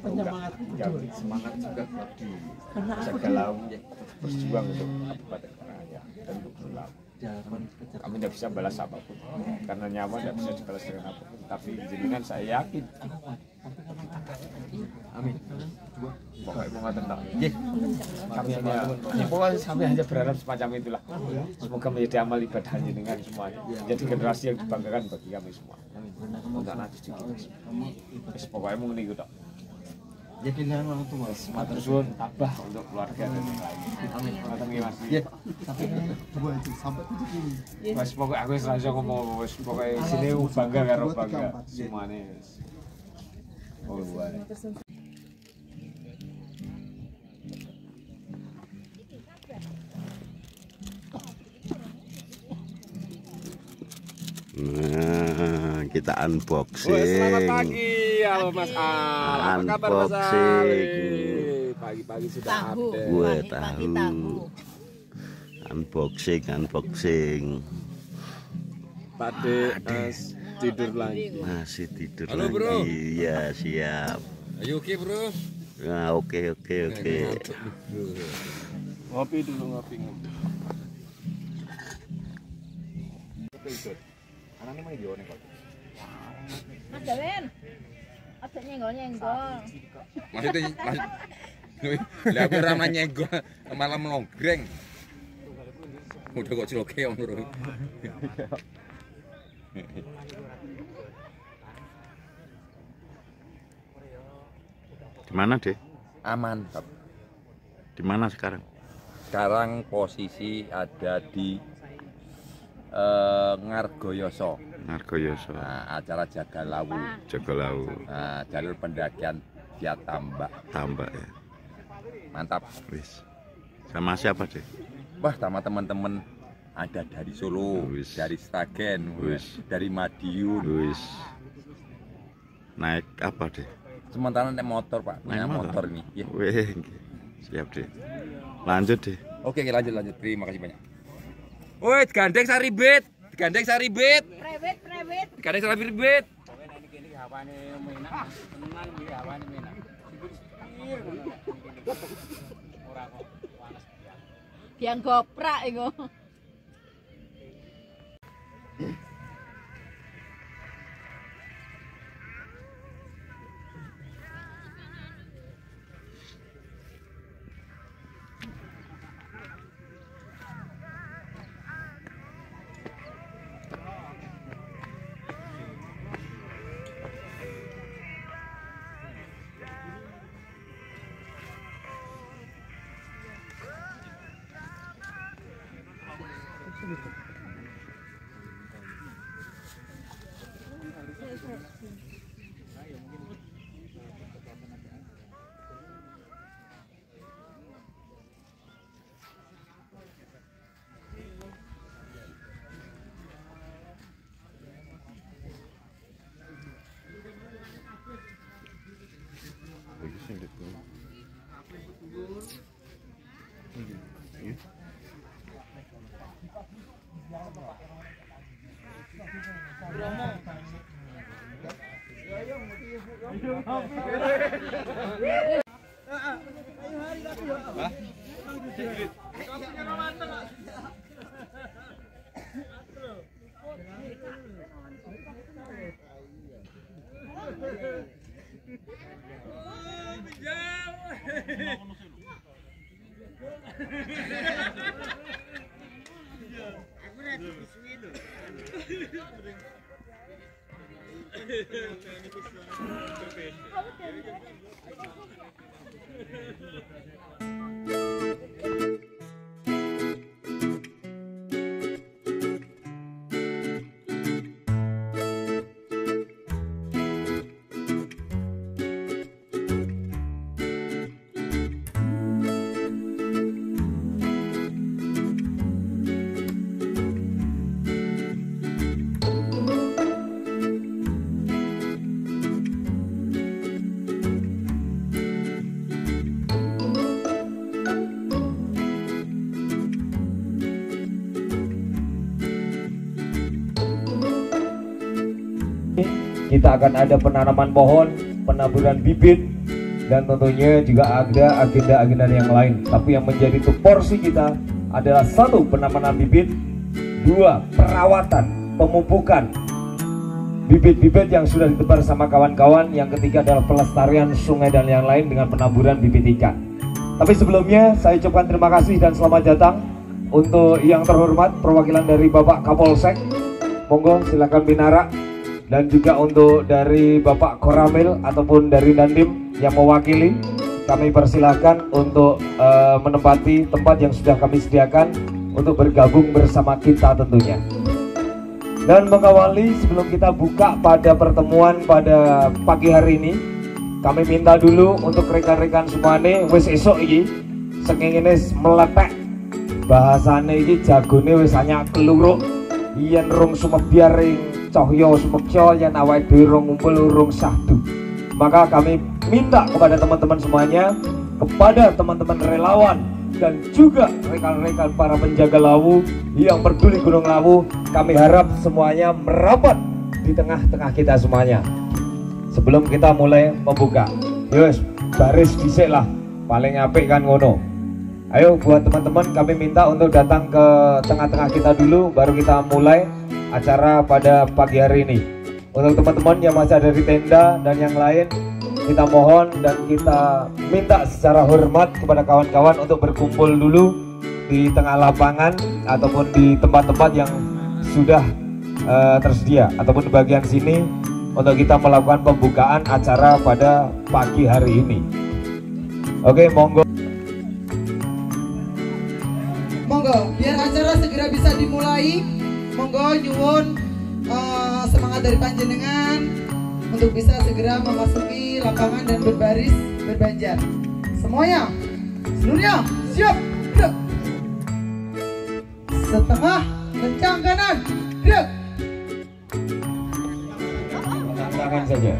penyemangat semangat juga di segala berjuang untuk Kabupaten Karanganyar dan untuk pulau. Kami tidak bisa balas apapun karena nyawa tidak bisa dibalas dengan apapun, tapi jenengan saya yakin. Amin. Pokoknya mau tentang. Kami hanya berharap semacam itulah. Semoga menjadi amal ibadah jenengan semuanya. Jadi generasi yang dibanggakan bagi kami semua. Untuk nanti juga. Pokoknya mau nih gitu. Jadi jangan orang tua. Matur suwun tabah untuk keluarga dan yang lain. Amin. Amin Mas. Iya. Tapi coba itu sampai tujuh ini. Mas pokoknya aku selalu ngomong wis pokoknya sini bangga karo bangga semuanya. Oh buat. Nah, kita unboxing. Selamat pagi, halo Mas Al. Apa kabar Mas Al? Pagi-pagi sudah update. Gue tahu. Unboxing. Pak De tidur lagi. Masih tidur halo, lagi. bro. Ya siap. Ayo oke bro. Nah oke. Ngopi dulu ngopi. Anaknya main di kok. Mas Dawen, ada nyenggol. Maksudnya lah aku ora nyenggol malah melonggreng. Udah kok ciloke om bro. Di mana deh? Aman. Di mana sekarang? Sekarang posisi ada di Ngargoyoso. Nah, acara Jaga Lawu. Nah, jalur pendakian Via Tambak ya. Mantap. Wis. Sama siapa deh? Wah, sama teman-teman ada dari Solo, Wis. dari Sragen, Wis. dari Madiun. Wis. Naik apa deh? Sementara naik motor Pak, punya motor ini. Ya. Wih, siap deh. Lanjut deh. Oke, lanjut. Terima kasih banyak. Woi, gandeng saribet. Prewet. Gandeng saribet. Yang goprak iku. Kita akan ada penanaman pohon, penaburan bibit, dan tentunya juga ada agenda-agenda yang lain. Tapi yang menjadi porsi kita adalah 1. Penanaman bibit, 2. Perawatan, pemupukan bibit-bibit yang sudah ditebar sama kawan-kawan, yang ketiga adalah pelestarian sungai dan yang lain dengan penaburan bibit ikan. Tapi sebelumnya saya ucapkan terima kasih dan selamat datang untuk yang terhormat perwakilan dari Bapak Kapolsek, monggo silakan Binara, dan juga untuk dari Bapak Koramil ataupun dari Dandim yang mewakili, kami persilahkan untuk menempati tempat yang sudah kami sediakan untuk bergabung bersama kita tentunya. Dan mengawali sebelum kita buka pada pertemuan pada pagi hari ini, kami minta dulu untuk rekan-rekan semuanya wis esok iki sengengene meletek bahasane iki jagone wis hanya keluruk yen rung sumebyar ing cahya sumekya yen awake dhewe rung ngumpul rung syahdu. Maka kami minta kepada teman-teman semuanya, kepada teman-teman relawan dan juga rekan-rekan para penjaga Lawu yang peduli Gunung Lawu, kami harap semuanya merapat di tengah-tengah kita semuanya sebelum kita mulai membuka. Yus, baris dhisik lah, paling apik kan ngono. Ayo buat teman-teman, kami minta untuk datang ke tengah-tengah kita dulu, baru kita mulai acara pada pagi hari ini. Untuk teman-teman yang masih ada di tenda dan yang lain, kita mohon dan kita minta secara hormat kepada kawan-kawan untuk berkumpul dulu di tengah lapangan ataupun di tempat-tempat yang sudah tersedia ataupun di bagian sini untuk kita melakukan pembukaan acara pada pagi hari ini. Oke, monggo. Monggo, biar acara segera bisa dimulai. Monggo nyuwun semangat dari panjenengan untuk bisa segera memasuki lapangan dan berbaris berbanjar. Semuanya, seluruhnya siap, gerak. Setengah kencang kanan, gerak. Tangan saja.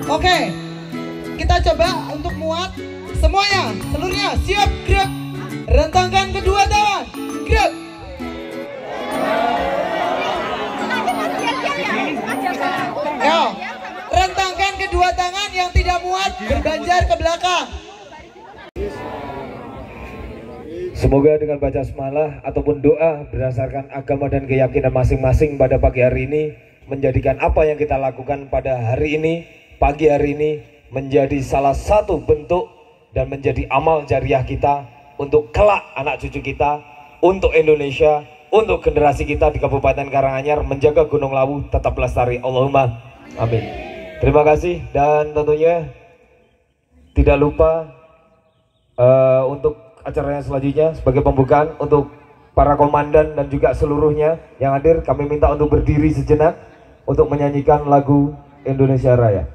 Oke, kita coba untuk muat. Semuanya, seluruhnya siap, gerak. Rentangkan kedua tangan, gerak. Ya, rentangkan kedua tangan yang tidak muat berbanjar ke belakang. Semoga dengan baca semalah ataupun doa berdasarkan agama dan keyakinan masing-masing pada pagi hari ini menjadikan apa yang kita lakukan pada hari ini, pagi hari ini menjadi salah satu bentuk dan menjadi amal jariah kita untuk kelak anak cucu kita, untuk Indonesia, untuk generasi kita di Kabupaten Karanganyar menjaga Gunung Lawu tetap lestari. Allahumma amin. Terima kasih dan tentunya tidak lupa untuk acaranya selanjutnya sebagai pembukaan untuk para komandan dan juga seluruhnya yang hadir, kami minta untuk berdiri sejenak untuk menyanyikan lagu Indonesia Raya.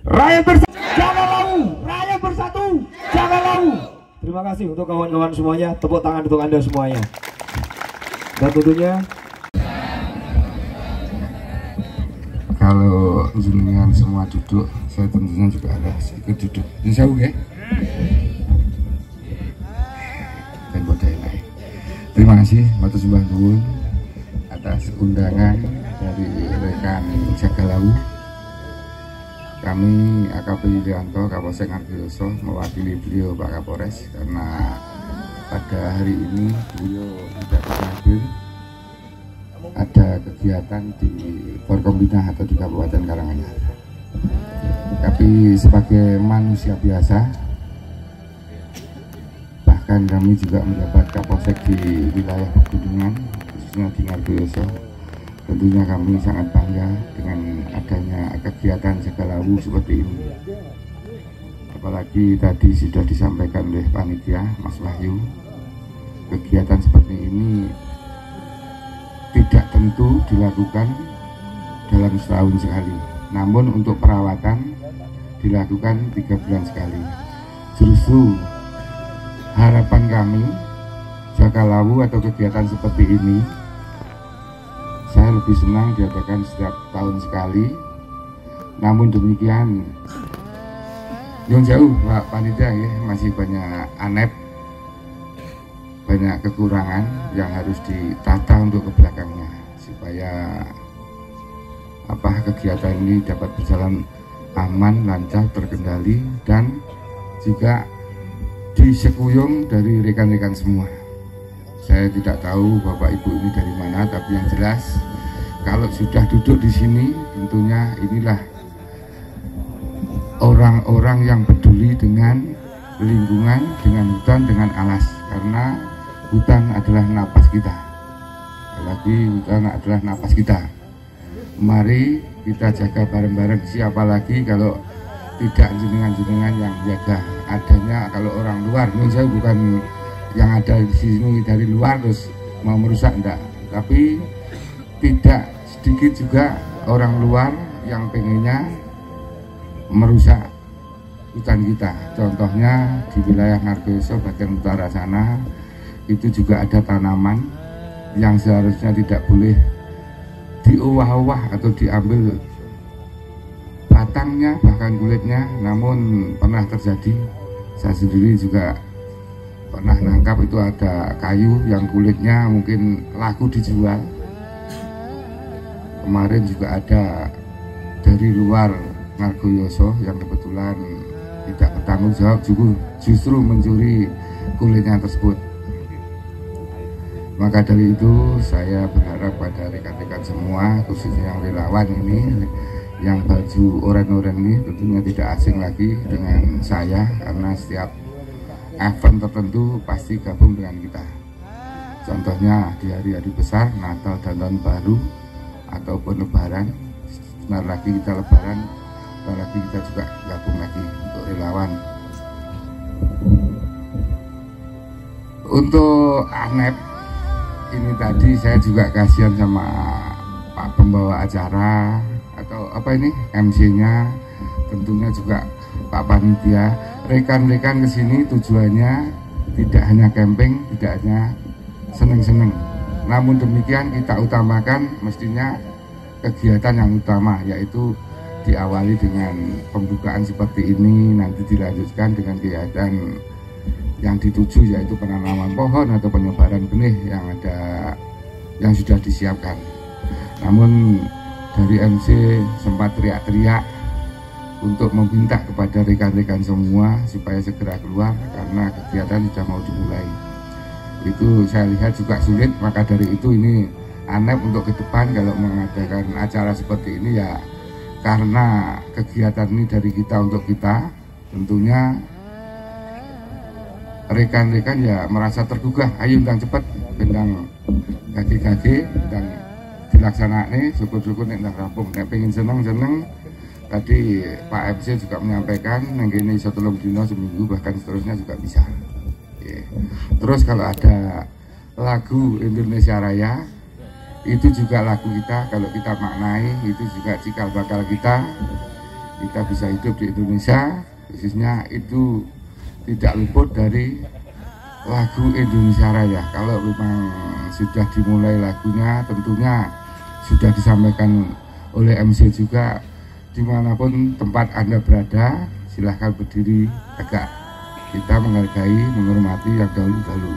Rakyat bersama, jangan Terima kasih untuk kawan-kawan semuanya. Tepuk tangan untuk Anda semuanya. Dan tentunya kalau jenengan semua duduk, saya tentunya juga ada sedikit duduk. Ini saya ya. Dan bodai lain. Terima kasih matur sembah nuwun atas undangan dari rekan Jagalawu. Kami AKP Yulianto, Kapolsek Ngargoyoso, mewakili beliau Pak Kapolres karena pada hari ini beliau tidak bisa hadir. Ada kegiatan di Forkombinah atau di Kabupaten Karanganyar. Tapi sebagai manusia biasa, bahkan kami juga menjabat Kapolsek di wilayah pegunungan, khususnya di Ngargoyoso. Tentunya kami sangat bangga dengan adanya kegiatan Jagalawu seperti ini. Apalagi tadi sudah disampaikan oleh panitia Mas Wahyu, kegiatan seperti ini tidak tentu dilakukan dalam setahun sekali. Namun untuk perawatan dilakukan 3 bulan sekali. Justru harapan kami Jagalawu atau kegiatan seperti ini saya lebih senang diadakan setiap tahun sekali. Namun demikian, yang jauh Pak Panitia ya, masih banyak anep, banyak kekurangan yang harus ditata untuk ke belakangnya supaya kegiatan ini dapat berjalan aman, lancar, terkendali dan juga disekuyung dari rekan-rekan semua. Saya tidak tahu Bapak Ibu ini dari mana, tapi yang jelas kalau sudah duduk di sini tentunya inilah orang-orang yang peduli dengan lingkungan, dengan hutan, dengan alas, karena hutan adalah napas kita. Apalagi hutan adalah napas kita. Mari kita jaga bareng-bareng, siapa lagi kalau tidak jenengan-jenengan yang jaga. Adanya kalau orang luar, ini saya bukan yang ada di sini dari luar terus mau merusak, enggak, tapi tidak sedikit juga orang luar yang pengennya merusak hutan kita. Contohnya di wilayah Ngargoyoso bagian utara sana itu juga ada tanaman yang seharusnya tidak boleh diowah-owah atau diambil batangnya bahkan kulitnya, namun pernah terjadi. Saya sendiri juga pernah nangkap itu ada kayu yang kulitnya mungkin laku dijual. Kemarin juga ada dari luar Ngargoyoso yang kebetulan tidak bertanggung jawab justru mencuri kulitnya tersebut. Maka dari itu saya berharap pada rekan-rekan semua, khususnya yang relawan ini, yang baju oranye-oranye ini tentunya tidak asing lagi dengan saya, karena setiap event tertentu pasti gabung dengan kita. Contohnya di hari-hari besar, Natal dan Tahun Baru ataupun Lebaran. Sebentar lagi kita Lebaran, sebentar lagi kita juga gabung lagi untuk relawan. Untuk ANEP ini tadi saya juga kasihan sama Pak pembawa acara atau MC-nya, tentunya juga Pak Panitia. Rekan-rekan kesini tujuannya tidak hanya camping, tidak hanya seneng-seneng. Namun demikian kita utamakan mestinya kegiatan yang utama, yaitu diawali dengan pembukaan seperti ini, nanti dilanjutkan dengan kegiatan yang dituju, yaitu penanaman pohon atau penyebaran benih yang sudah disiapkan. Namun dari MC sempat teriak-teriak untuk meminta kepada rekan-rekan semua supaya segera keluar karena kegiatan sudah mau dimulai. Itu saya lihat juga sulit, maka dari itu ini ANEP untuk ke depan kalau mengadakan acara seperti ini ya karena kegiatan ini dari kita untuk kita, tentunya rekan-rekan ya merasa tergugah, ayo undang cepat, bendang kaki-kaki dan dilaksanakan, syukur-syukur nek rampung, nek pengen seneng-seneng. Tadi Pak MC juga menyampaikan yang ini 1 dino seminggu bahkan seterusnya juga bisa. Terus kalau ada lagu Indonesia Raya, itu juga lagu kita, kalau kita maknai itu juga cikal bakal kita bisa hidup di Indonesia, khususnya itu tidak luput dari lagu Indonesia Raya. Kalau memang sudah dimulai lagunya, tentunya sudah disampaikan oleh MC juga. Dimanapun tempat Anda berada, silahkan berdiri tegak. Kita menghargai, menghormati yang dahulu-dahulu.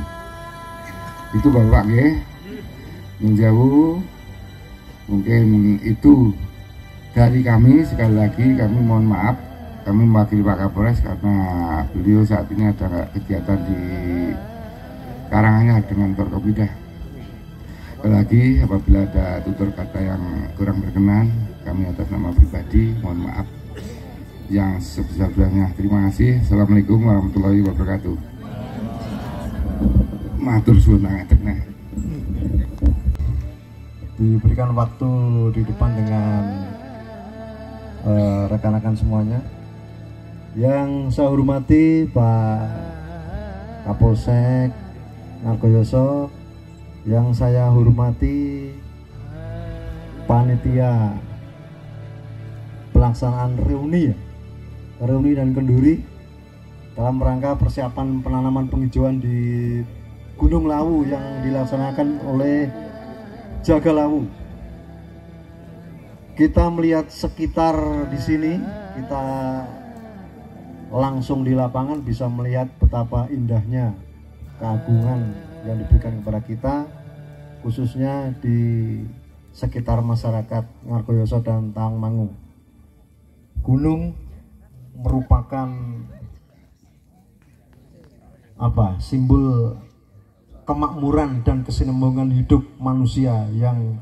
Itu Bapak nggih. Menjauh, mungkin itu dari kami. Sekali lagi kami mohon maaf, kami mewakili Pak Kapolres karena beliau saat ini ada kegiatan di Karanganyar dengan Forkopimda. Sekali lagi apabila ada tutur kata yang kurang berkenan, kami atas nama pribadi mohon maaf yang sebesar-besarnya. Terima kasih. Assalamualaikum warahmatullahi wabarakatuh. Matur suwun ngaten. Diberikan waktu di depan dengan rekan-rekan semuanya. Yang saya hormati Pak Kapolsek Ngargoyoso, yang saya hormati panitia pelaksanaan reuni dan kenduri dalam rangka persiapan penanaman penghijauan di Gunung Lawu yang dilaksanakan oleh Jaga Lawu. Kita melihat sekitar di sini, kita langsung di lapangan bisa melihat betapa indahnya keagungan yang diberikan kepada kita, khususnya di sekitar masyarakat Ngargoyoso dan Tawangmangu. Gunung merupakan simbol kemakmuran dan kesinambungan hidup manusia yang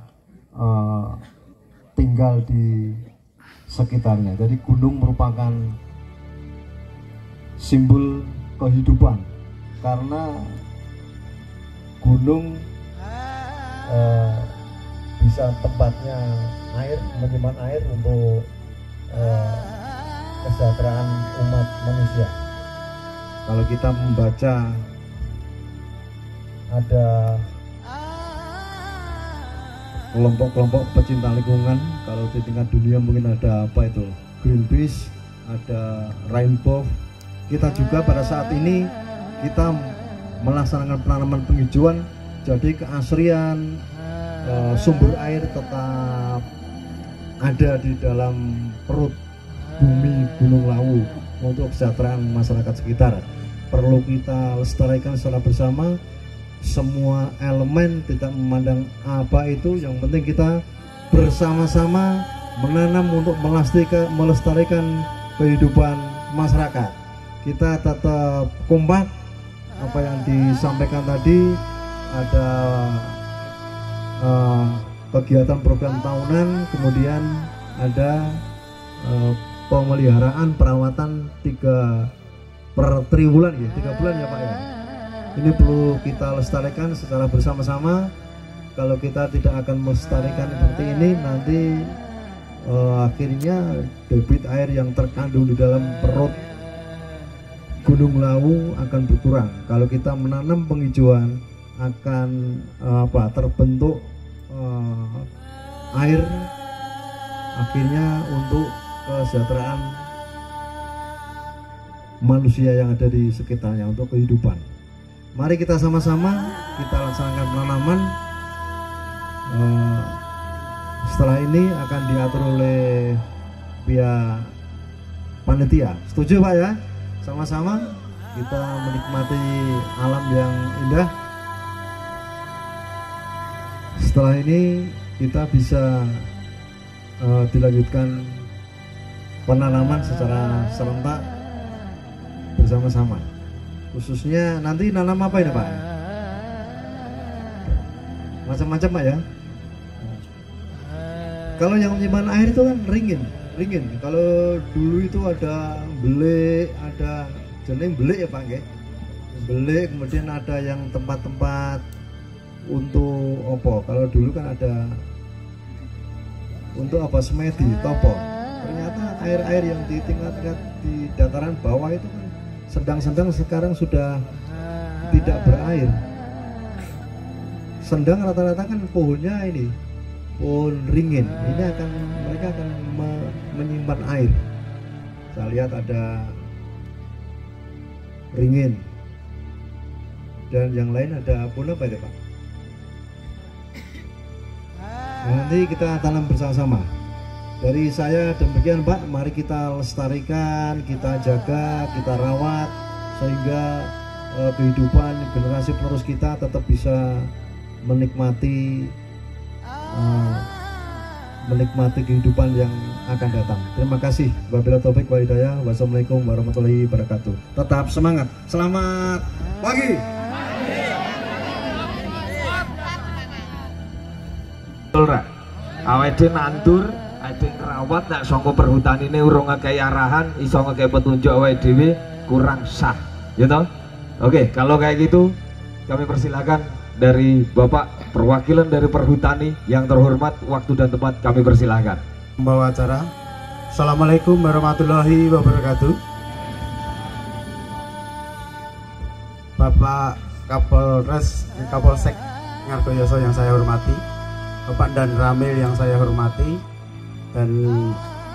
tinggal di sekitarnya. Jadi gunung merupakan simbol kehidupan, karena gunung bisa tempatnya air, menyimpan air untuk kesejahteraan umat manusia. Kalau kita membaca ada kelompok-kelompok pecinta lingkungan, kalau di tingkat dunia mungkin ada Greenpeace, ada Rainbow. Kita juga pada saat ini kita melaksanakan penanaman penghijauan, jadi keasrian sumber air tetap ada di dalam perut bumi Gunung Lawu untuk kesejahteraan masyarakat sekitar. Perlu kita lestarikan secara bersama, semua elemen, tidak memandang apa itu, yang penting kita bersama-sama menanam untuk melestarikan kehidupan masyarakat. Kita tetap kompak. Apa yang disampaikan tadi, ada kegiatan program tahunan, kemudian ada pemeliharaan perawatan 3 per triwulan ya, 3 bulan ya Pak ya. Ini perlu kita lestarikan secara bersama-sama. Kalau kita tidak akan melestarikan seperti ini, nanti akhirnya debit air yang terkandung di dalam perut Gunung Lawu akan berkurang. Kalau kita menanam penghijauan, akan terbentuk air akhirnya untuk kesejahteraan manusia yang ada di sekitarnya, untuk kehidupan. Mari kita sama-sama kita laksanakan penanaman. Setelah ini akan diatur oleh pihak panitia. Setuju Pak ya? Sama-sama kita menikmati alam yang indah. Setelah ini kita bisa dilanjutkan penanaman secara serentak bersama-sama. Khususnya nanti nanam apa ini Pak? Macam-macam Pak ya. Kalau yang menyimpan air itu kan ringin. Kalau dulu itu ada belik, ada jeneng belik ya Pak nggih. Belik, kemudian ada yang tempat-tempat untuk opo. Kalau dulu kan ada untuk semedi, topo. Ternyata air-air yang di tingkat di dataran bawah itu kan sedang-sedang sekarang sudah tidak berair. Sedang rata-rata kan pohonnya ini pohon ringin. Ini mereka akan menyimpan air. Saya lihat ada ringin. dan yang lain ada pun apa itu Pak? Nah, nanti kita tanam bersama-sama. Dari saya demikian Pak, mari kita lestarikan, kita jaga, kita rawat sehingga kehidupan generasi penerus kita tetap bisa menikmati kehidupan yang akan datang. Terima kasih. Wabillahi taufik wal hidayah. Wassalamualaikum warahmatullahi wabarakatuh. Tetap semangat. Selamat pagi. Awake dhewe nandur, awake ngerawat nek saka perhutan ini urung ngekei arahan, iso ngekei petunjuk awake dhewe kurang sah. Ya toh? Oke, kalau kayak gitu kami persilakan dari Bapak perwakilan dari Perhutani yang terhormat, waktu dan tempat kami persilahkan. Membawa acara. Assalamualaikum warahmatullahi wabarakatuh. Bapak Kapolres, Kapolsek Ngargoyoso yang saya hormati, Bapak Dan Ramil yang saya hormati, dan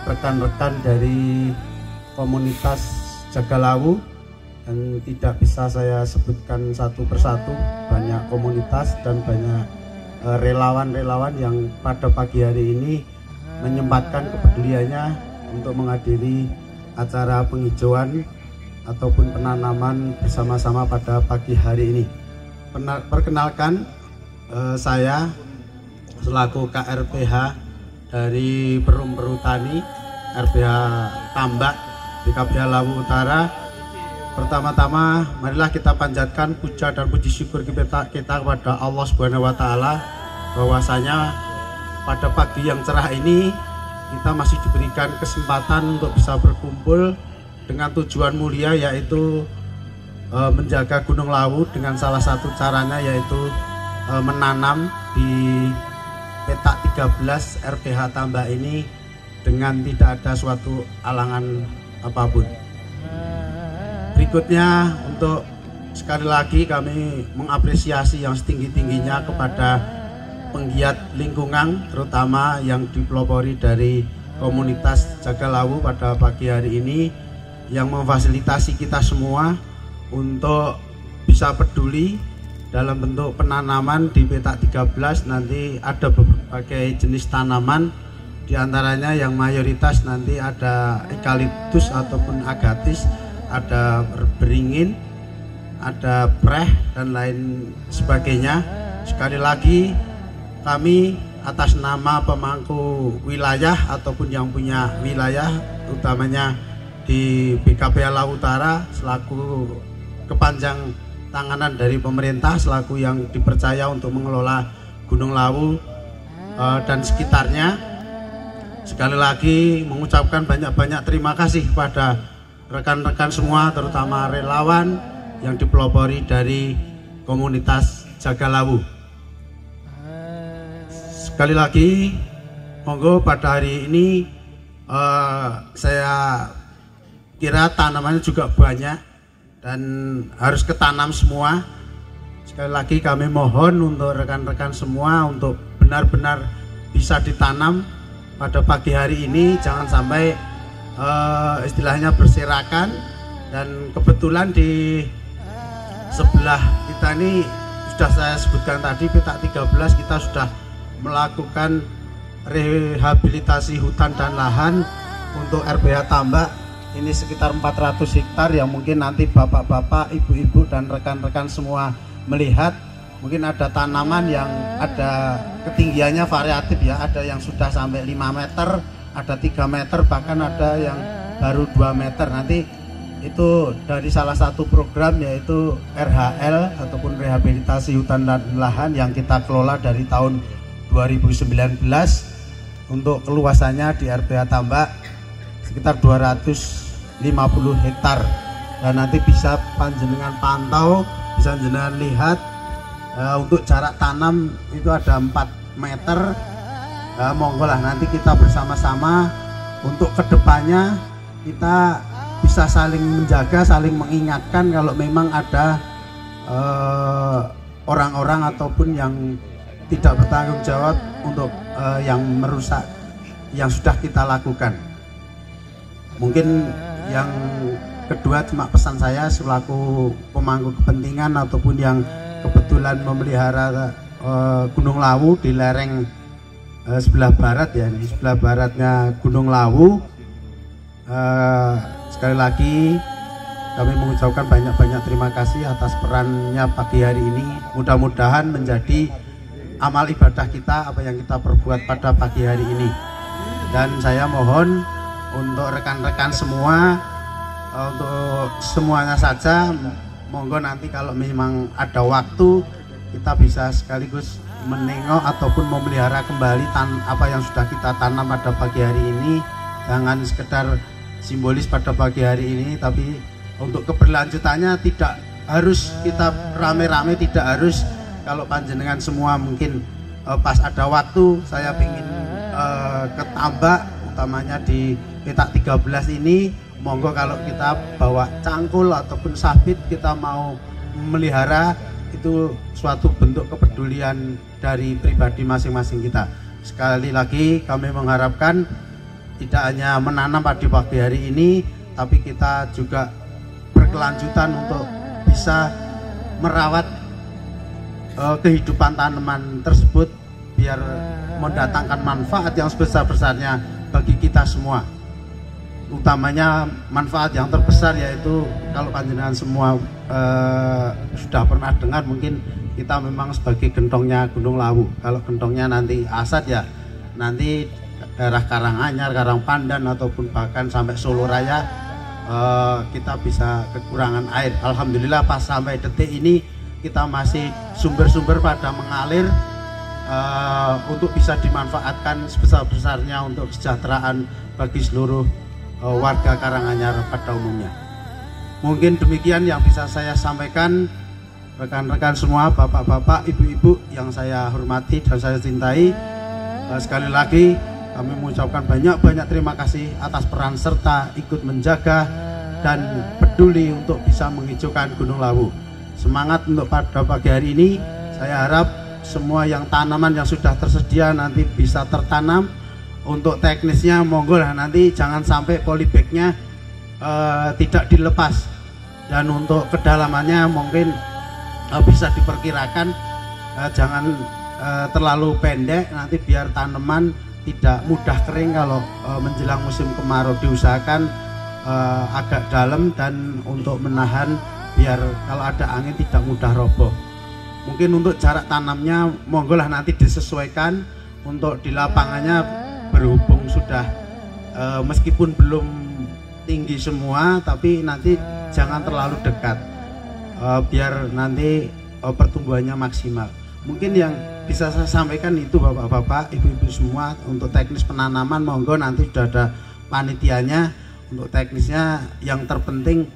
rekan-rekan dari komunitas Jagalawu yang tidak bisa saya sebutkan satu persatu, banyak komunitas dan banyak relawan-relawan yang pada pagi hari ini menyempatkan kepeduliannya untuk menghadiri acara penghijauan ataupun penanaman bersama-sama pada pagi hari ini. Perkenalkan, saya selaku KRPH dari Perum Perhutani RPH Tambak BKPH Lawu Utara. Pertama-tama marilah kita panjatkan puja dan puji syukur kita kepada Allah Subhanahu wa taala bahwasanya pada pagi yang cerah ini kita masih diberikan kesempatan untuk bisa berkumpul dengan tujuan mulia, yaitu menjaga Gunung Lawu dengan salah satu caranya yaitu menanam di petak 13 RPH Tambak ini dengan tidak ada suatu alangan apapun. Berikutnya, untuk sekali lagi kami mengapresiasi yang setinggi-tingginya kepada penggiat lingkungan, terutama yang dipelopori dari komunitas Jagalawu pada pagi hari ini, yang memfasilitasi kita semua untuk bisa peduli dalam bentuk penanaman di petak 13. Nanti ada berbagai jenis tanaman, diantaranya yang mayoritas nanti ada eukaliptus ataupun agatis, ada beringin, ada preh dan lain sebagainya. Sekali lagi kami atas nama pemangku wilayah ataupun yang punya wilayah, utamanya di BKPH Lawu Utara selaku kepanjang tanganan dari pemerintah, selaku yang dipercaya untuk mengelola Gunung Lawu dan sekitarnya, sekali lagi mengucapkan banyak-banyak terima kasih kepada rekan-rekan semua, terutama relawan yang dipelopori dari komunitas Jagalawu. Sekali lagi, monggo pada hari ini saya kira tanamannya juga banyak dan harus ketanam semua. Sekali lagi kami mohon untuk rekan-rekan semua untuk benar-benar bisa ditanam pada pagi hari ini, jangan sampai istilahnya berserakan. Dan kebetulan di sebelah kita ini sudah saya sebutkan tadi, petak 13 kita sudah melakukan rehabilitasi hutan dan lahan untuk RPH Tambak. Ini sekitar 400 hektar yang mungkin nanti bapak-bapak, ibu-ibu dan rekan-rekan semua melihat, mungkin ada tanaman yang ada ketinggiannya variatif ya, ada yang sudah sampai 5 meter, ada 3 meter, bahkan ada yang baru 2 meter. Nanti itu dari salah satu program yaitu RHL ataupun rehabilitasi hutan dan lahan yang kita kelola dari tahun 2019. Untuk keluasannya di RPH Tambak sekitar 250 hektar, dan nanti bisa panjenengan pantau, bisa panjenengan lihat untuk jarak tanam itu ada 4 meter. Monggo lah nanti kita bersama-sama untuk kedepannya kita bisa saling menjaga, saling mengingatkan kalau memang ada orang-orang ataupun yang tidak bertanggung jawab untuk yang merusak yang sudah kita lakukan. Mungkin yang kedua cuma pesan saya selaku pemangku kepentingan ataupun yang kebetulan memelihara Gunung Lawu di lereng sebelah barat ya, di sebelah baratnya Gunung Lawu. Sekali lagi kami mengucapkan banyak-banyak terima kasih atas perannya pagi hari ini. Mudah-mudahan menjadi amal ibadah kita apa yang kita perbuat pada pagi hari ini. Dan saya mohon untuk rekan-rekan semua, untuk semuanya saja, monggo nanti kalau memang ada waktu kita bisa sekaligus menengok ataupun memelihara kembali apa yang sudah kita tanam pada pagi hari ini. Jangan sekedar simbolis pada pagi hari ini, tapi untuk keberlanjutannya tidak harus kita rame-rame, tidak harus. Kalau panjenengan semua mungkin pas ada waktu saya ingin ke Tambak, utamanya di petak 13 ini, monggo kalau kita bawa cangkul ataupun sabit kita mau melihara, itu suatu bentuk kepedulian dari pribadi masing-masing kita. Sekali lagi kami mengharapkan tidak hanya menanam pada pagi hari ini, tapi kita juga berkelanjutan untuk bisa merawat kehidupan tanaman tersebut biar mendatangkan manfaat yang sebesar-besarnya bagi kita semua. Utamanya manfaat yang terbesar yaitu kalau panjenengan semua sudah pernah dengar, mungkin kita memang sebagai gentongnya Gunung Lawu. Kalau gentongnya nanti Asad ya nanti daerah Karanganyar, Karangpandan ataupun bahkan sampai Solo Raya kita bisa kekurangan air. Alhamdulillah pas sampai detik ini kita masih sumber-sumber pada mengalir untuk bisa dimanfaatkan sebesar-besarnya untuk kesejahteraan bagi seluruh warga Karanganyar pada umumnya. Mungkin demikian yang bisa saya sampaikan. Rekan-rekan semua, bapak-bapak, ibu-ibu yang saya hormati dan saya cintai, sekali lagi kami mengucapkan banyak-banyak terima kasih atas peran serta ikut menjaga dan peduli untuk bisa menghijaukan Gunung Lawu. Semangat untuk pada pagi hari ini. Saya harap semua yang tanaman yang sudah tersedia nanti bisa tertanam. Untuk teknisnya monggo lah, nanti jangan sampai polybagnya tidak dilepas. Dan untuk kedalamannya mungkin bisa diperkirakan jangan terlalu pendek, nanti biar tanaman tidak mudah kering kalau menjelang musim kemarau. Diusahakan agak dalam dan untuk menahan biar kalau ada angin tidak mudah roboh. Mungkin untuk jarak tanamnya monggo lah nanti disesuaikan. Untuk di lapangannya berhubung sudah meskipun belum tinggi semua, tapi nanti jangan terlalu dekat biar nanti pertumbuhannya maksimal. Mungkin yang bisa saya sampaikan itu bapak-bapak, ibu-ibu semua. Untuk teknis penanaman monggo nanti sudah ada panitianya. Untuk teknisnya yang terpenting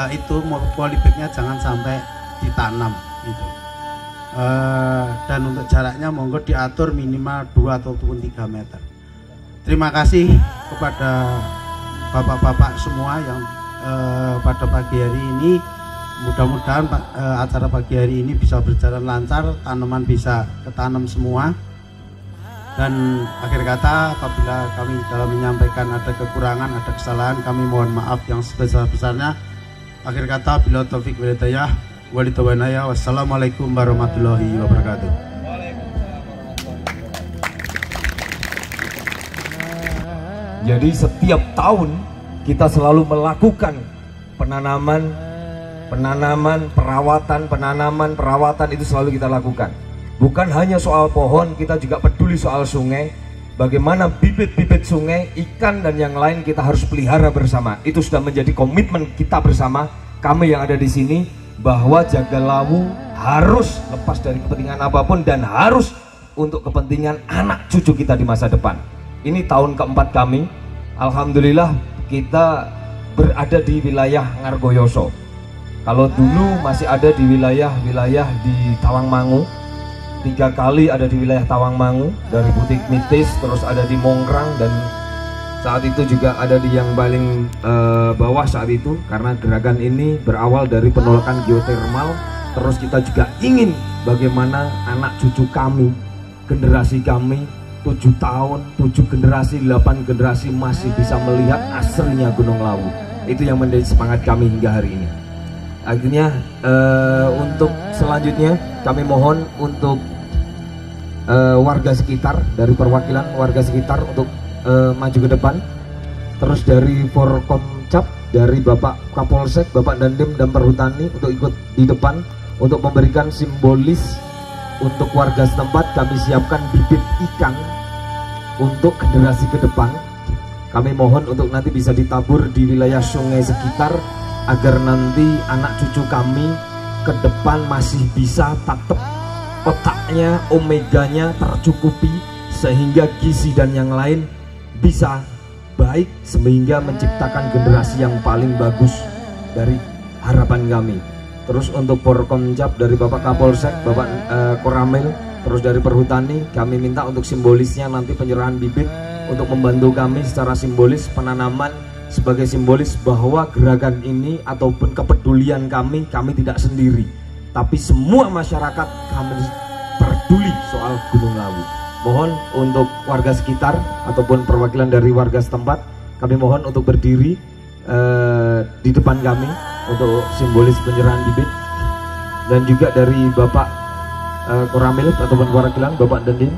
itu polybagnya jangan sampai ditanam gitu. Dan untuk jaraknya monggo diatur minimal 2 ataupun 3 meter. Terima kasih kepada bapak-bapak semua yang pada pagi hari ini. Mudah-mudahan acara pagi hari ini bisa berjalan lancar, tanaman bisa ketanam semua. Dan akhir kata, apabila kami dalam menyampaikan ada kekurangan, ada kesalahan, kami mohon maaf yang sebesar-besarnya. Akhir kata, bila taufik wal hidayah, walitawanaya, wassalamualaikum warahmatullahi wabarakatuh. Jadi setiap tahun kita selalu melakukan perawatan itu selalu kita lakukan. Bukan hanya soal pohon, kita juga peduli soal sungai. Bagaimana bibit-bibit sungai, ikan dan yang lain kita harus pelihara bersama. Itu sudah menjadi komitmen kita bersama, kami yang ada di sini, bahwa Jaga Lawu harus lepas dari kepentingan apapun dan harus untuk kepentingan anak cucu kita di masa depan. Ini tahun keempat kami. Alhamdulillah kita berada di wilayah Ngargoyoso. Kalau dulu masih ada di wilayah di Tawangmangu, 3 kali ada di wilayah Tawangmangu, dari Butik Mitis, terus ada di Mongkrang, dan saat itu juga ada di yang paling bawah saat itu. Karena gerakan ini berawal dari penolakan geotermal, terus kita juga ingin bagaimana anak cucu kami, generasi kami 7 tahun, 7 generasi, 8 generasi masih bisa melihat aslinya Gunung Lawu. Itu yang menjadi semangat kami hingga hari ini. Akhirnya untuk selanjutnya kami mohon untuk warga sekitar, dari perwakilan warga sekitar untuk maju ke depan. Terus dari Forkomcap, dari Bapak Kapolsek, Bapak Dandim dan Perhutani untuk ikut di depan untuk memberikan simbolis untuk warga setempat. Kami siapkan bibit ikan untuk generasi ke depan. Kami mohon untuk nanti bisa ditabur di wilayah sungai sekitar agar nanti anak cucu kami ke depan masih bisa tetap otaknya, omeganya tercukupi sehingga gizi dan yang lain bisa baik sehingga menciptakan generasi yang paling bagus dari harapan kami. Terus untuk Forkomcap dari Bapak Kapolsek, Bapak Koramil, terus dari Perhutani kami minta untuk simbolisnya nanti penyerahan bibit untuk membantu kami secara simbolis penanaman sebagai simbolis bahwa gerakan ini ataupun kepedulian kami tidak sendiri, tapi semua masyarakat kami peduli soal Gunung Lawu. Mohon untuk warga sekitar ataupun perwakilan dari warga setempat kami mohon untuk berdiri di depan kami untuk simbolis penyerahan bibit, dan juga dari Bapak Koramil ataupun perwakilan Bapak Dandim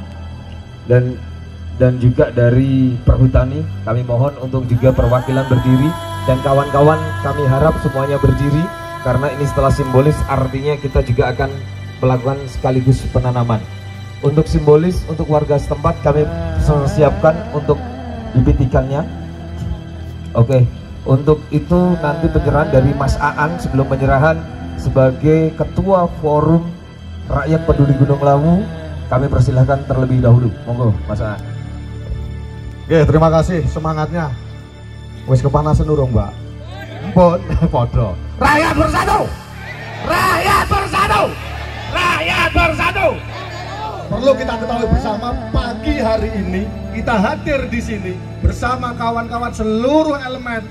dan juga dari Perhutani kami mohon untuk juga perwakilan berdiri, dan kawan-kawan kami harap semuanya berdiri karena ini setelah simbolis artinya kita juga akan melakukan sekaligus penanaman. Untuk simbolis untuk warga setempat kami siapkan untuk bibit ikannya. Oke, untuk itu nanti penyerahan dari Mas Aan sebelum penyerahan sebagai Ketua Forum Rakyat Peduli Gunung Lawu kami persilahkan terlebih dahulu. Monggo Mas Aan. Oke, terima kasih semangatnya. Wis kepanasan urung, Mbak. Mpun, podo. Rakyat bersatu. Rakyat bersatu. Rakyat bersatu. Perlu kita ketahui bersama, pagi hari ini kita hadir di sini bersama kawan-kawan seluruh elemen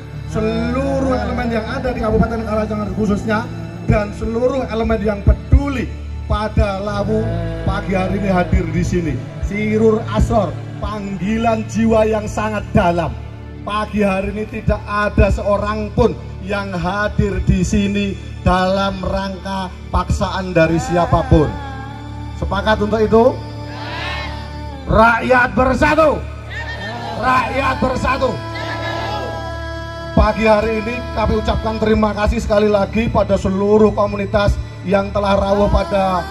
yang ada di Kabupaten Karanganyar khususnya, dan seluruh elemen yang peduli pada Lawu pagi hari ini hadir di sini. Sirur Asror, panggilan jiwa yang sangat dalam. Pagi hari ini tidak ada seorang pun yang hadir di sini dalam rangka paksaan dari siapapun. Sepakat untuk itu? Rakyat bersatu. Rakyat bersatu. Pagi hari ini kami ucapkan terima kasih sekali lagi pada seluruh komunitas yang telah rawuh pada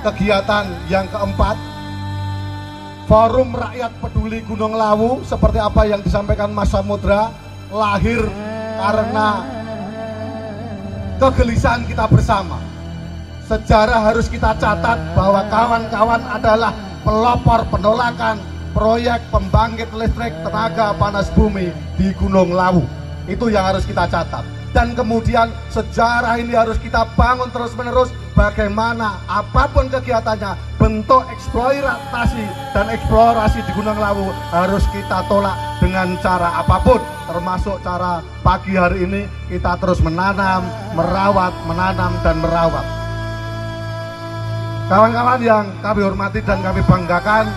kegiatan yang keempat. Forum Rakyat Peduli Gunung Lawu seperti apa yang disampaikan Mas Samudra lahir karena kegelisahan kita bersama. Sejarah harus kita catat bahwa kawan-kawan adalah pelopor penolakan proyek pembangkit listrik tenaga panas bumi di Gunung Lawu. Itu yang harus kita catat. Dan kemudian sejarah ini harus kita bangun terus-menerus. Bagaimana apapun kegiatannya, bentuk eksploitasi dan eksplorasi di Gunung Lawu harus kita tolak dengan cara apapun. Termasuk cara pagi hari ini kita terus menanam, merawat, menanam dan merawat. Kawan-kawan yang kami hormati dan kami banggakan,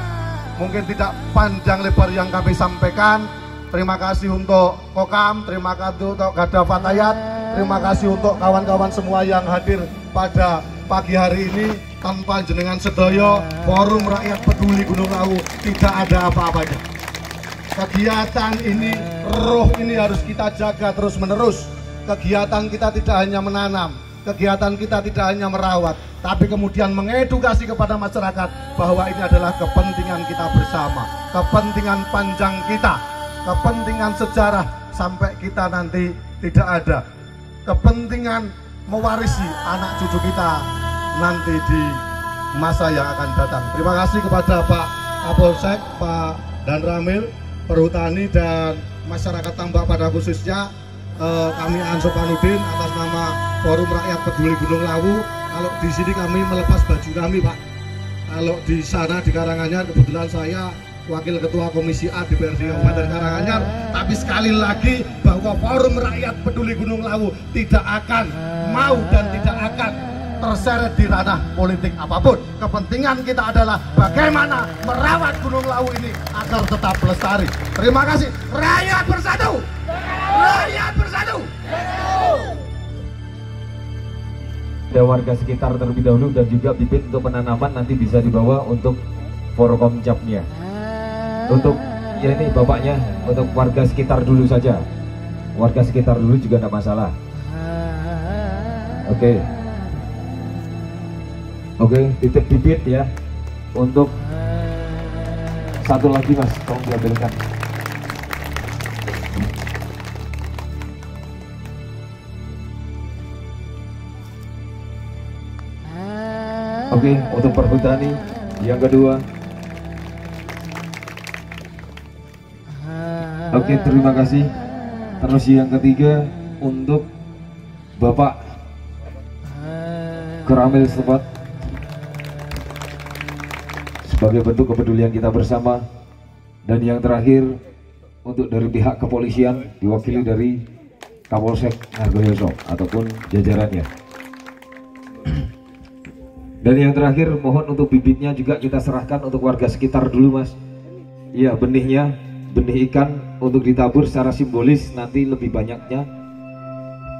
mungkin tidak panjang lebar yang kami sampaikan. Terima kasih untuk Kokam, terima kasih untuk Garda Fatayat, terima kasih untuk kawan-kawan semua yang hadir pada pagi hari ini. Tanpa jenengan sedoyo, Forum Rakyat Peduli Gunung Lawu tidak ada apa-apanya. Kegiatan ini, roh ini harus kita jaga terus-menerus. Kegiatan kita tidak hanya menanam, kegiatan kita tidak hanya merawat, tapi kemudian mengedukasi kepada masyarakat bahwa ini adalah kepentingan kita bersama, kepentingan panjang kita, kepentingan sejarah sampai kita nanti tidak ada, kepentingan mewarisi anak cucu kita nanti di masa yang akan datang. Terima kasih kepada Pak Kapolsek, Pak Dan Ramil, Perhutani dan masyarakat Tambak pada khususnya. Kami Ansopanudin atas nama Forum Rakyat Peduli Gunung Lawu. Kalau di sini kami melepas baju kami, Pak. Kalau di sana di Karanganyar kebetulan saya Wakil Ketua Komisi A DPRD Kabupaten Karanganyar. Tapi sekali lagi bahwa Forum Rakyat Peduli Gunung Lawu tidak akan mau dan tidak akan terseret di ranah politik apapun. Kepentingan kita adalah bagaimana merawat Gunung Lawu ini agar tetap lestari. Terima kasih. Rakyat bersatu. Rakyat bersatu. Ada warga sekitar terlebih dahulu dan juga bibit untuk penanaman nanti bisa dibawa untuk Forkomcapnya. Untuk ya ini bapaknya, untuk warga sekitar dulu saja. Warga sekitar dulu juga tidak masalah. Oke, titip bibit ya. Untuk satu lagi mas, tolong diambilkan. Oke, untuk perhutani yang kedua. Oke, terima kasih. Terus yang ketiga untuk Bapak Keramil setempat sebagai bentuk kepedulian kita bersama. Dan yang terakhir untuk dari pihak kepolisian diwakili dari Kapolsek Ngargoyoso ataupun jajarannya. Dan yang terakhir mohon untuk bibitnya juga kita serahkan untuk warga sekitar dulu mas. Iya, benihnya, benih ikan untuk ditabur secara simbolis, nanti lebih banyaknya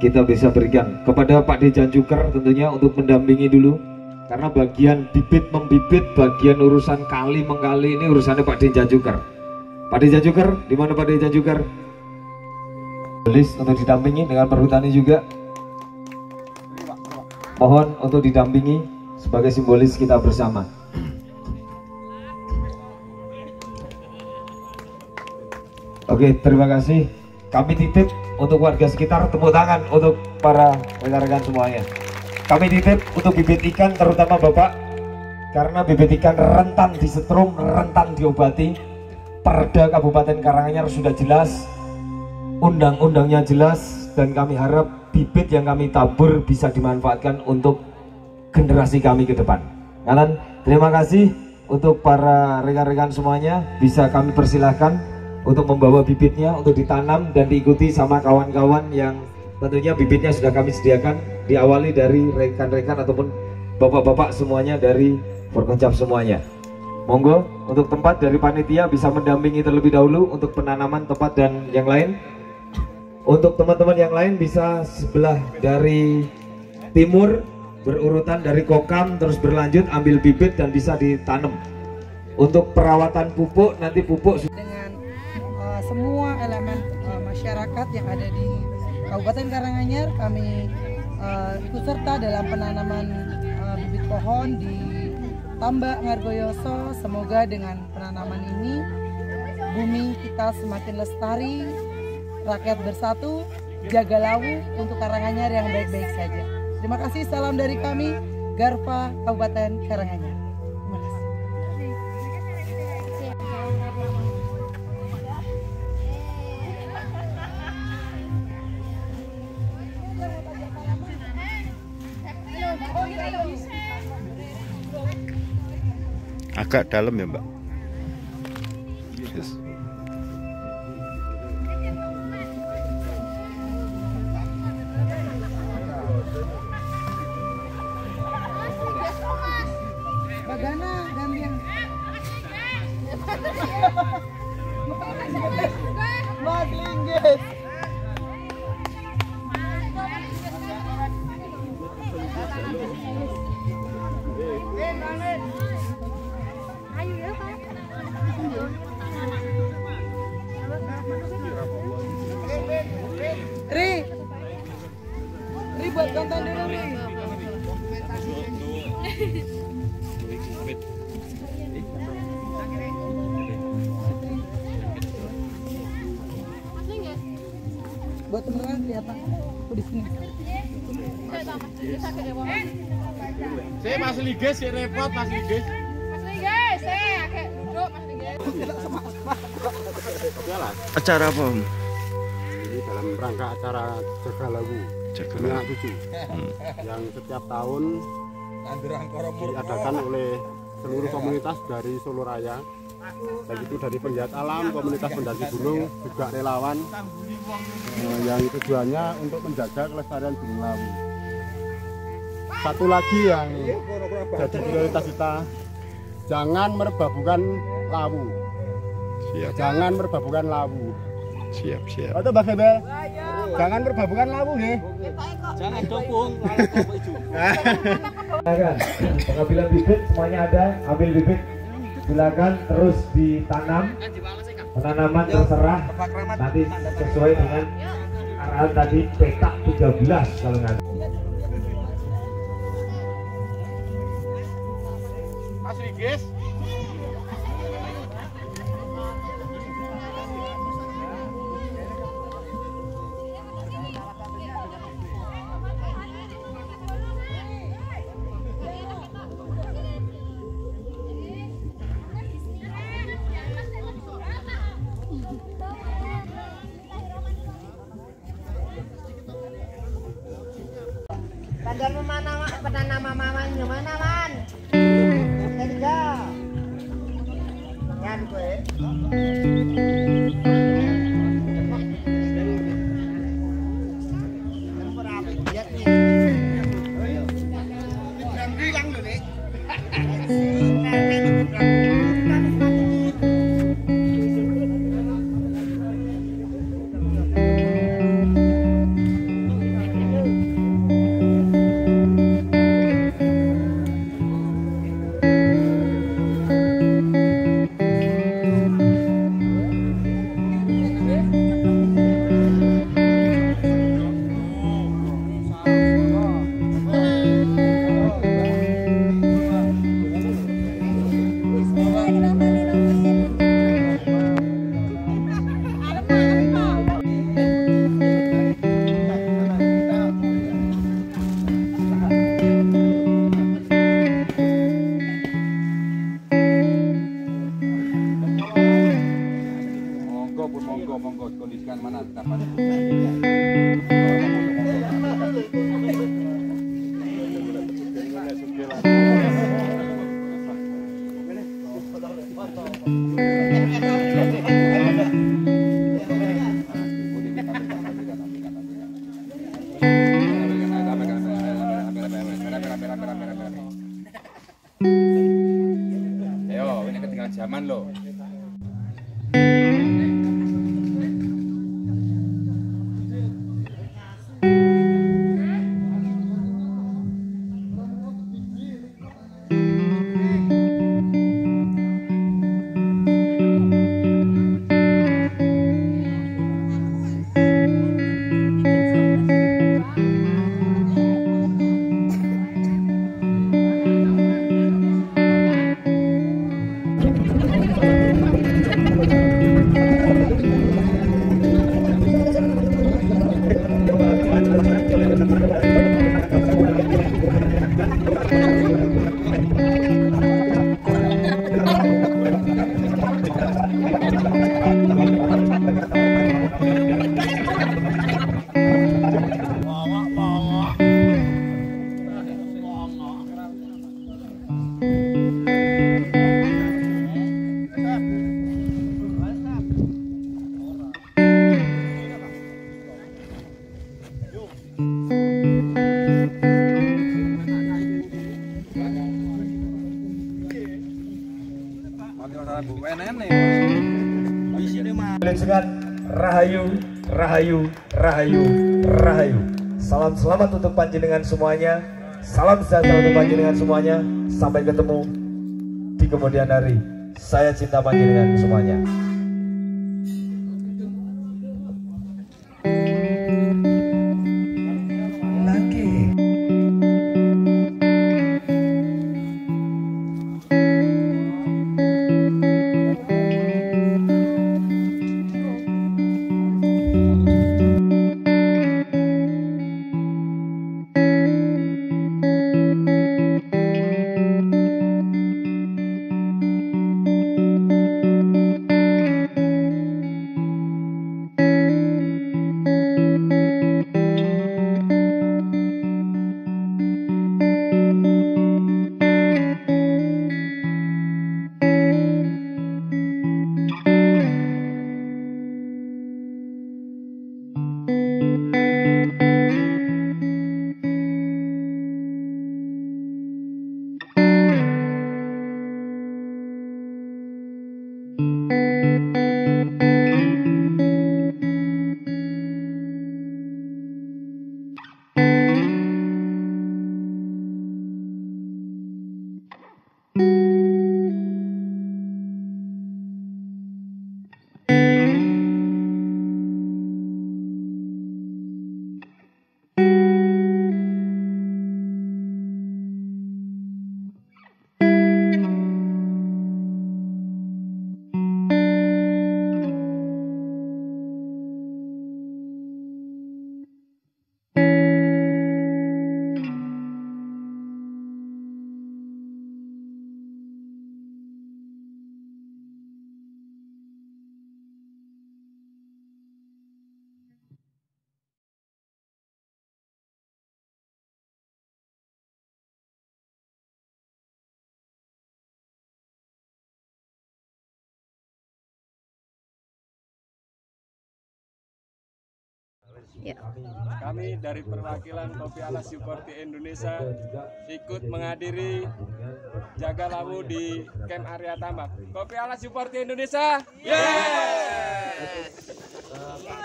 kita bisa berikan kepada Pak D Janjuker tentunya untuk mendampingi dulu. Karena bagian bibit membibit, bagian urusan kali mengkali ini urusannya Pak D Janjuker. Pak D Janjuker, di mana Pak D Janjuker? Simbolis untuk didampingi dengan perhutani juga. Mohon untuk didampingi sebagai simbolis kita bersama. Oke, terima kasih. Kami titip untuk warga sekitar, tepuk tangan untuk para rekan-rekan semuanya. Kami titip untuk bibit ikan terutama Bapak, karena bibit ikan rentan disetrum, rentan diobati. Perda Kabupaten Karanganyar sudah jelas, undang-undangnya jelas, dan kami harap bibit yang kami tabur bisa dimanfaatkan untuk generasi kami ke depan. Kanan, terima kasih untuk para rekan-rekan semuanya. Bisa kami persilahkan untuk membawa bibitnya untuk ditanam dan diikuti sama kawan-kawan yang tentunya bibitnya sudah kami sediakan. Diawali dari rekan-rekan ataupun bapak-bapak semuanya dari Forkomcap semuanya. Monggo untuk tempat dari panitia bisa mendampingi terlebih dahulu untuk penanaman tempat dan yang lain. Untuk teman-teman yang lain bisa sebelah dari timur, berurutan dari kokam terus berlanjut ambil bibit dan bisa ditanam. Untuk perawatan pupuk nanti pupuk dengan semua elemen masyarakat yang ada di Kabupaten Karanganyar. Kami ikut serta dalam penanaman bibit pohon di Tambak Ngargoyoso. Semoga dengan penanaman ini bumi kita semakin lestari, rakyat bersatu, jaga lawu untuk Karanganyar yang baik-baik saja. Terima kasih, salam dari kami, Garfa Kabupaten Karanganyar. Terima kasih. Agak dalam ya Mbak. Yes. Bagana gantian. Mas Linggis. Ayo ya Pak. Ri buat konten dulu nih. Buat teman-teman kelihatan aku di sini. Saya Mas Liges, si repot Mas Liges. Mas Liges, saya agak duduk Mas Liges. Acara apa Om? Ini dalam rangka acara Jaga Lawu Anak Cucu yang setiap tahun diadakan oleh seluruh komunitas dari Solo Raya, baik itu dari penggiat alam, komunitas pendaki gunung, juga relawan, yang tujuannya untuk menjaga kelestarian Gunung Lawu. Satu lagi yang jadi prioritas kita, jangan merbabukan lawu. Jangan merbabukan lawu. Siap, siap. Atau Mbak Gebel. Jangan perbabukan lawu nggih. Jangan dopung. Silakan. Pengambilan bibit semuanya ada, ambil bibit. Silakan terus ditanam. Penanaman terserah nanti sesuai dengan arahan tadi petak 13 kalau nggak. Asli guys. Padahal penanaman maman gimana man? Kerja. Yan gue. Monggo kondisikan mana dapat. Ayo, ini ketinggalan zaman loh. Rahayu, rahayu, rahayu, rahayu. Salam selamat untuk panjenengan semuanya. Salam sejahtera untuk panjenengan semuanya. Sampai ketemu di kemudian hari. Saya cinta panjenengan semuanya. Ya. Kami dari perwakilan Kopi Alas Supporti Indonesia ikut menghadiri Jaga Lawu di Camp Area Tambak. Kopi Alas Supporti Indonesia.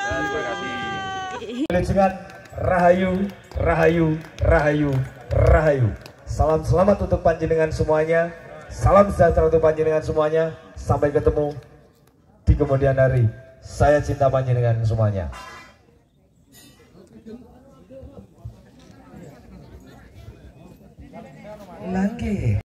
Terima kasih. Dengan Rahayu, Rahayu, Rahayu, Rahayu. Salam selamat untuk panjenengan semuanya. Salam sejahtera untuk panjenengan semuanya. Sampai ketemu di kemudian hari. Saya cinta panjenengan semuanya. Lagi.